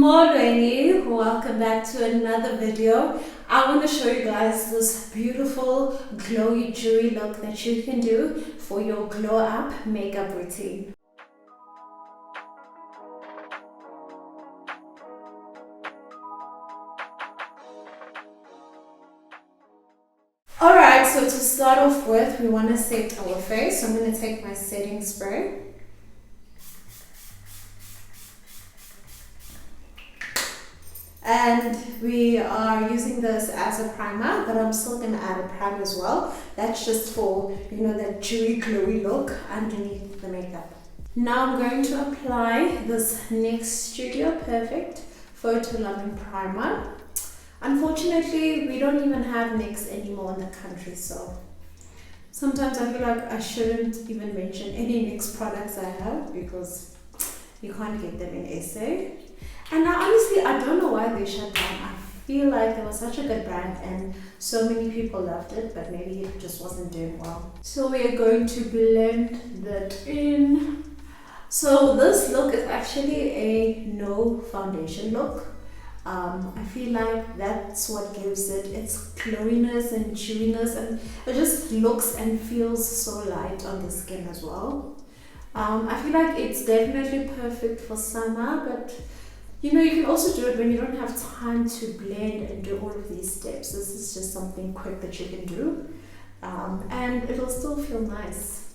Morning, welcome back to another video. I want to show you guys this beautiful glowy dewy look that you can do for your glow up makeup routine. Alright, so to start off with, we want to set our face. So I'm going to take my setting spray. And we are using this as a primer, but I'm still going to add a primer as well. That's just for, that dewy, glowy look underneath the makeup. Now I'm going to apply this NYX Studio Perfect Photo Loving Primer. Unfortunately, we don't even have NYX anymore in the country, so sometimes I feel like I shouldn't even mention any NYX products I have because you can't get them in SA. And now honestly, I don't know why they shut down. I feel like it was such a good brand and so many people loved it, but maybe it just wasn't doing well. So we are going to blend that in. So this look is actually a no foundation look. I feel like that's what gives it its glowiness and dewiness, and it just looks and feels so light on the skin as well. I feel like it's definitely perfect for summer, but you can also do it when you don't have time to blend and do all of these steps. This is just something quick that you can do, and it'll still feel nice.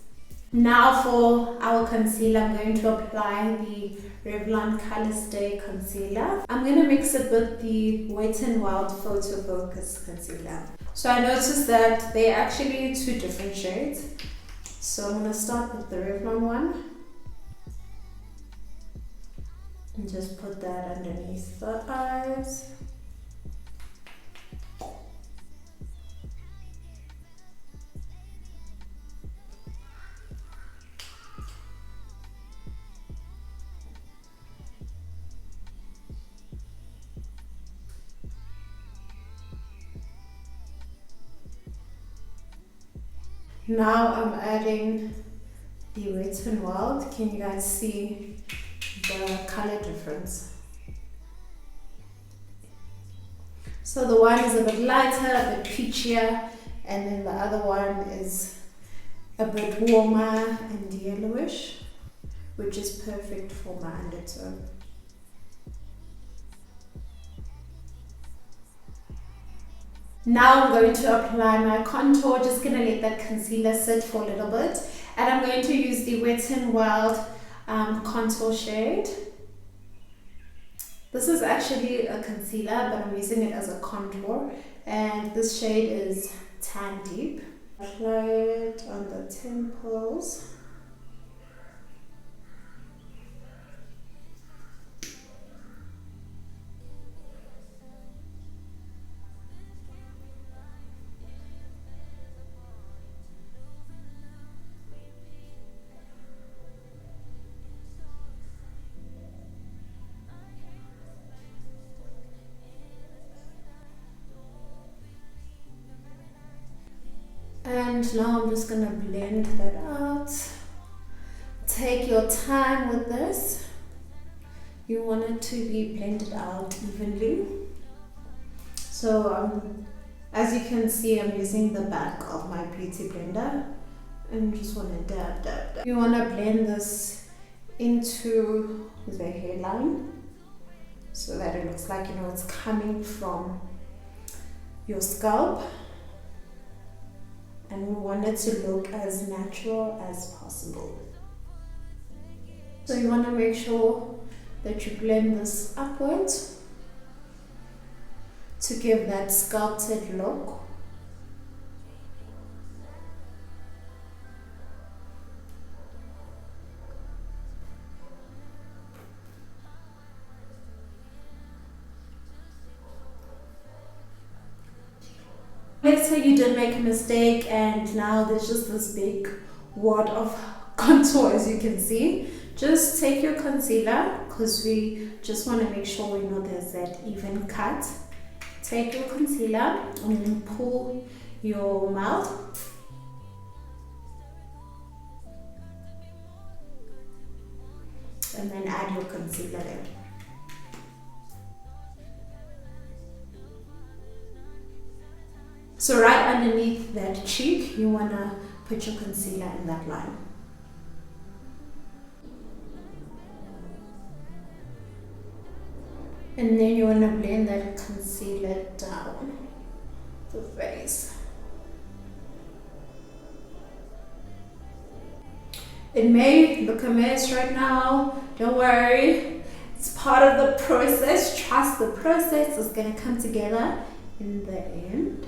Now for our concealer, I'm going to apply the Revlon Color Stay Concealer. I'm going to mix it with the Wet n Wild Photo Focus Concealer. So I noticed that they're actually two different shades. So I'm going to start with the Revlon one. And just put that underneath the eyes. Now I'm adding the Wet n Wild. Can you guys see the color difference? So the one is a bit lighter, a bit peachier, and then the other one is a bit warmer and yellowish, which is perfect for my undertone. Now I'm going to apply my contour, just going to let that concealer sit for a little bit, and I'm going to use the Wet n Wild contour shade. This is actually a concealer, but I'm using it as a contour, and this shade is Tan Deep. Apply it on the temples. And now I'm just going to blend that out. Take your time with this. You want it to be blended out evenly. So as you can see, I'm using the back of my beauty blender and just want to dab, dab, dab. You want to blend this into the hairline so that it looks like it's coming from your scalp. And we want it to look as natural as possible. So you want to make sure that you blend this upwards to give that sculpted look. Let's say you did make a mistake and now there's just this big wad of contour, as you can see. Just take your concealer, because we just want to make sure there's that even cut. Take your concealer and then pull your mouth. And then add your concealer there. So right underneath that cheek, you want to put your concealer in that line. And then you want to blend that concealer down the face. It may look a mess right now, don't worry. It's part of the process. Trust the process is going to come together in the end.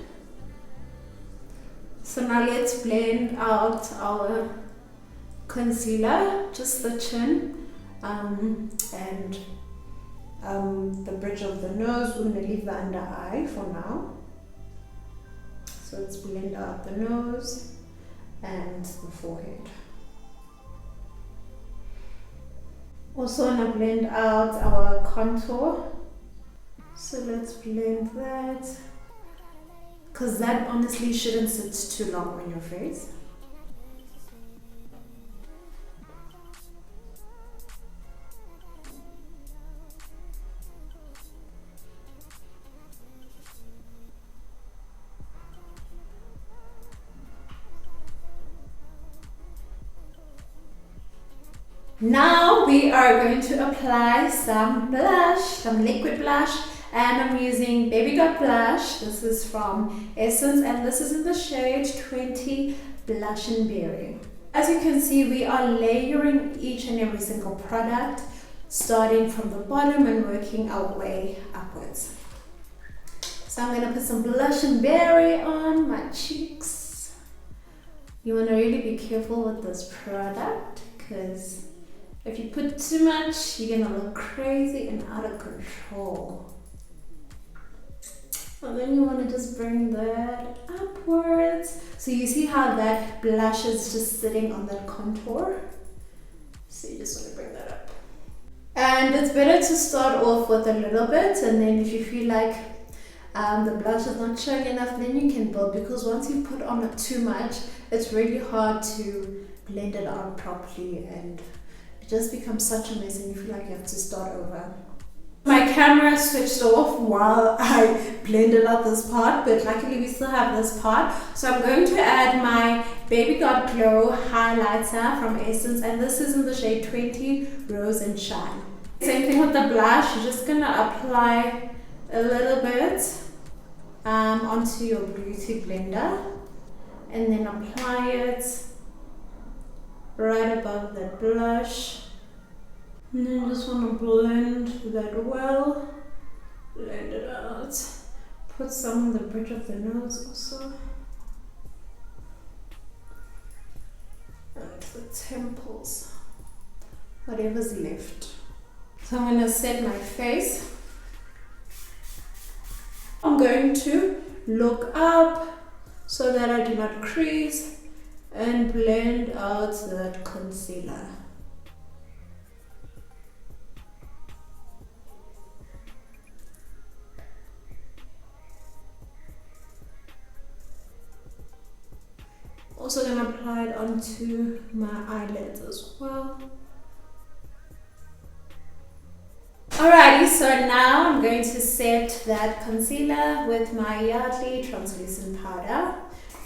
So now let's blend out our concealer, just the chin and the bridge of the nose. We're going to leave the under eye for now. So let's blend out the nose and the forehead. Also want to blend out our contour. So let's blend that. Because that honestly shouldn't sit too long on your face. Now we are going to apply some blush, some liquid blush, and I'm using Baby Got Blush. This is from Essence and this is in the shade 20 Blush and Berry. As you can see, we are layering each and every single product, starting from the bottom and working our way upwards. So I'm going to put some Blush and Berry on my cheeks. You want to really be careful with this product because if you put too much, you're gonna look crazy and out of control. And then you want to just bring that upwards. So you see how that blush is just sitting on that contour? So you just want to bring that up. And it's better to start off with a little bit, and then if you feel like the blush is not showing enough, then you can build, because once you put on too much, it's really hard to blend it out properly and it just becomes such a mess and you feel like you have to start over. My camera switched off while I blended out this part, but luckily we still have this part. So I'm going to add my Baby Got Glow highlighter from Essence, and this is in the shade 20 Rose and Shine. Same thing with the blush, you're just going to apply a little bit onto your beauty blender and then apply it right above the blush. And then you just want to blend that well, blend it out. Put some on the bridge of the nose also. And the temples, whatever's left. So I'm going to set my face. I'm going to look up so that I do not crease and blend out that concealer. Also going to apply it onto my eyelids as well. Alrighty, so now I'm going to set that concealer with my Yardley translucent powder.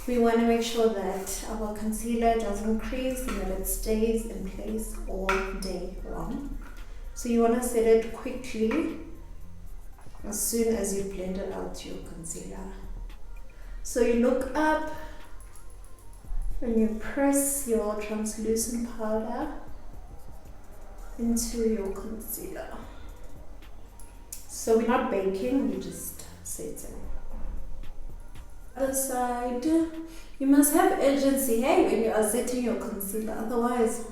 We want to make sure that our concealer doesn't crease and that it stays in place all day long. So you want to set it quickly as soon as you blend it out your concealer. So you look up and you press your translucent powder into your concealer. So we're not baking, we're just setting. Other side, you must have urgency, hey, when you are setting your concealer, otherwise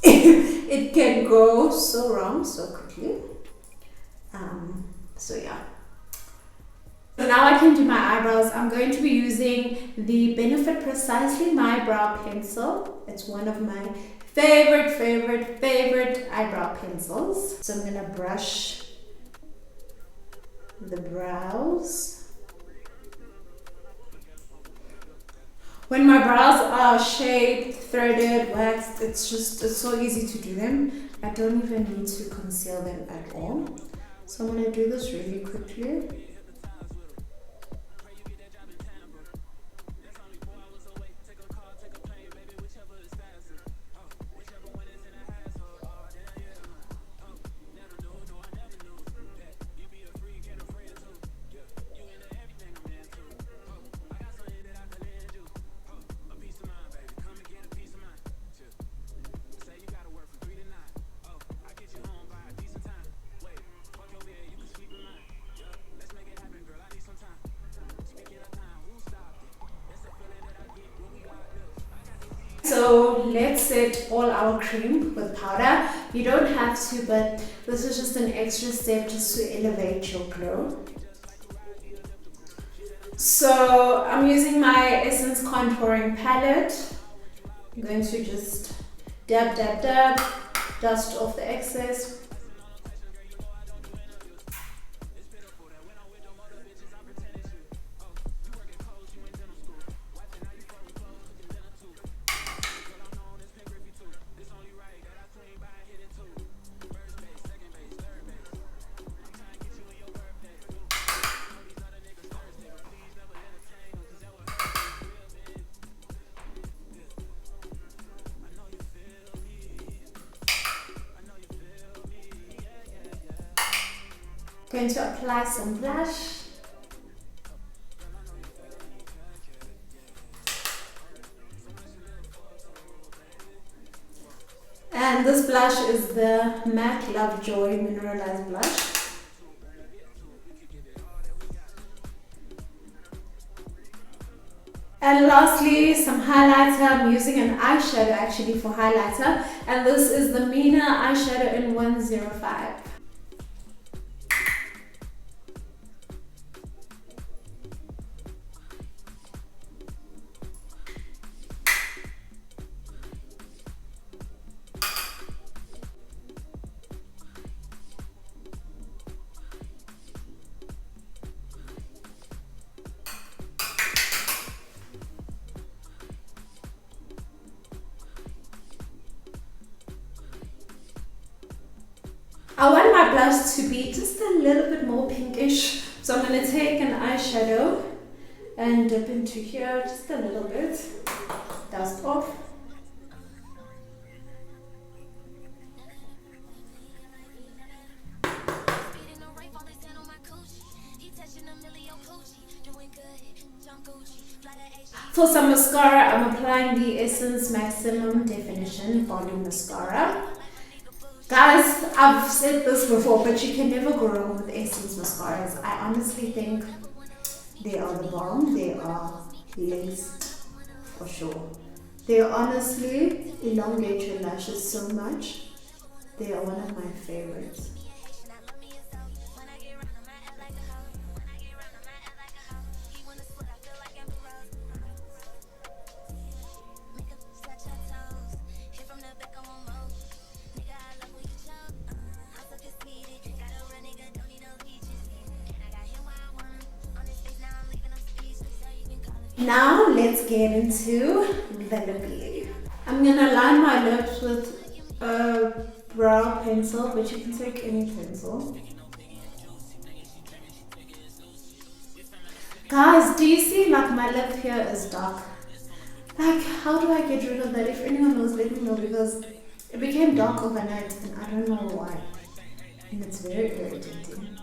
it can go so wrong so quickly. So yeah. So now I can do my eyebrows. I'm going to be using the Benefit Precisely My Brow Pencil. It's one of my favorite eyebrow pencils. So I'm gonna brush the brows. When my brows are shaped, threaded, waxed, it's so easy to do them. I don't even need to conceal them at all. So I'm gonna do this really quickly. let's set all our cream with powder. You don't have to, but this is just an extra step just to elevate your glow. So I'm using my Essence contouring palette. I'm going to just dab, dab, dab, dust off the excess. Going to apply some blush. And this blush is the MAC Lovejoy Mineralized Blush. And lastly, some highlighter. I'm using an eyeshadow actually for highlighter. And this is the Mina eyeshadow in 105. I want my blush to be just a little bit more pinkish, so I'm going to take an eyeshadow and dip into here just a little bit, dust off. For some mascara, I'm applying the Essence Maximum Definition Volume Mascara. Guys, I've said this before, but you can never go wrong with Essence mascaras. I honestly think they are the bomb. They are laced for sure. They honestly elongate your lashes so much. They are one of my favorites. Now let's get into the lippy. I'm gonna line my lips with a brow pencil, but you can take any pencil. Guys, do you see like my lip here is dark? Like, how do I get rid of that? If anyone knows, let me know, because it became dark overnight and I don't know why. And it's very irritating.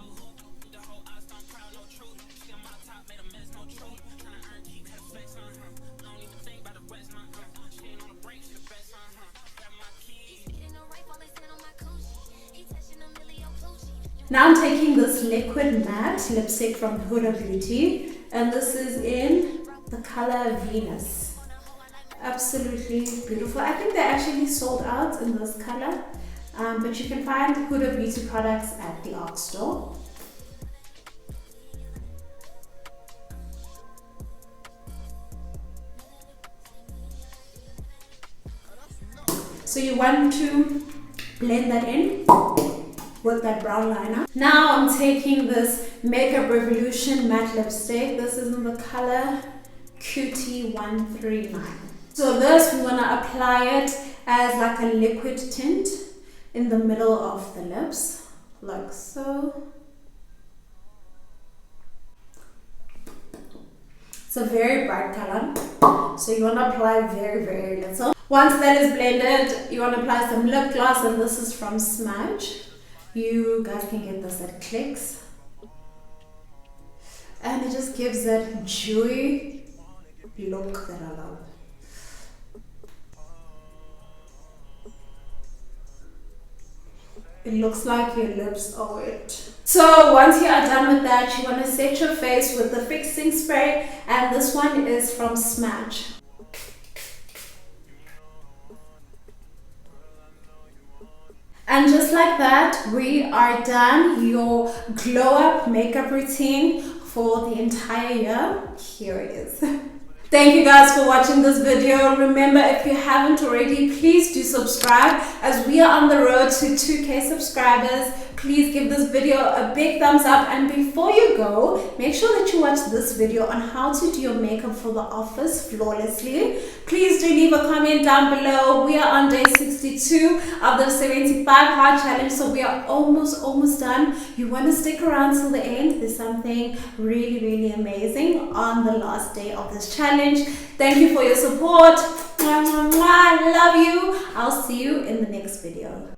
Now I'm taking this liquid matte lipstick from Huda Beauty, and this is in the color Venus. Absolutely beautiful. I think they actually sold out in this color, but you can find Huda Beauty products at the art store. So you want to blend that in with that brown liner. Now I'm taking this Makeup Revolution matte lipstick. This is in the color Cutie 139. So this, we want to apply it as like a liquid tint in the middle of the lips, like so. It's a very bright color, so you want to apply very, very little. Once that is blended, you want to apply some lip gloss, and this is from Smudge. You guys can get this at Clicks. And it just gives that dewy look that I love. It looks like your lips are wet. So once you are done with that, you want to set your face with the fixing spray, and this one is from Smudge. And just like that, we are done. Your glow up makeup routine for the entire year. Here it is. Thank you guys for watching this video. Remember, if you haven't already, please do subscribe as we are on the road to 2K subscribers. Please give this video a big thumbs up, and before you go, make sure that you watch this video on how to do your makeup for the office flawlessly. Please do leave a comment down below. We are on day 62 of the 75 hard challenge, so we are almost done. You want to stick around till the end. There's something really amazing on the last day of this challenge. Thank you for your support. I love you. I'll see you in the next video.